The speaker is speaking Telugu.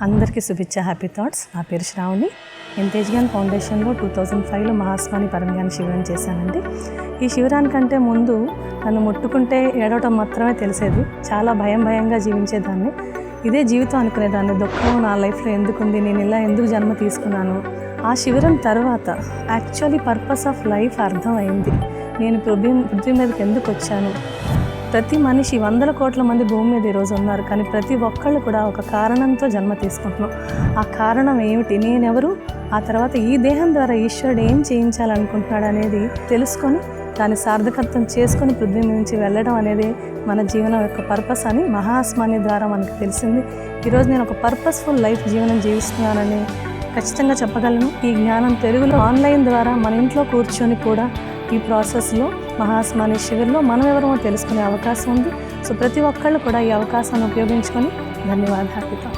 అందరికీ శుభిచ్చ హ్యాపీ థాట్స్. నా పేరు శ్రావణి. నేను తేజ్గాన్ ఫౌండేషన్లో 2005లో మహాస్వామి పరమజ్ఞాన శిబిరం చేశానండి. ఈ శిబిరానికంటే ముందు నన్ను ముట్టుకుంటే ఏడవటం మాత్రమే తెలిసేది. చాలా భయంగా జీవించేదాన్ని. ఇదే జీవితం అనుకునేదాన్ని. దుఃఖం నా లైఫ్లో ఎందుకుంది, నేను ఇలా ఎందుకు జన్మ తీసుకున్నాను. ఆ శిబిరం తర్వాత యాక్చువల్లీ పర్పస్ ఆఫ్ లైఫ్ అర్థమైంది. నేను పృథ్వీ మీదకి ఎందుకు వచ్చాను. ప్రతి మనిషి 100 కోట్ల మంది భూమి మీద ఈరోజు ఉన్నారు, కానీ ప్రతి ఒక్కళ్ళు కూడా ఒక కారణంతో జన్మ తీసుకుంటున్నాం. ఆ కారణం ఏమిటి, నేనెవరు, ఆ తర్వాత ఈ దేహం ద్వారా ఈశ్వరుడు ఏం చేయించాలనుకుంటున్నాడు అనేది తెలుసుకొని దాన్ని సార్థకత్వం చేసుకొని పృథ్వీ నుంచి వెళ్ళడం అనేది మన జీవనం యొక్క పర్పస్ అని మహాస్వామి ద్వారా మనకు తెలిసింది. ఈరోజు నేను ఒక పర్పస్ఫుల్ లైఫ్ జీవనం జీవిస్తున్నానని ఖచ్చితంగా చెప్పగలను. ఈ జ్ఞానం తెలుగులో ఆన్లైన్ ద్వారా మన ఇంట్లో కూర్చొని కూడా ఈ ప్రాసెస్లో మహాస్వామి శిబిరంలో మనం ఎవరమో తెలుసుకునే అవకాశం ఉంది. సో ప్రతి ఒక్కళ్ళు కూడా ఈ అవకాశాన్ని ఉపయోగించుకొని ధన్యవాదాలు.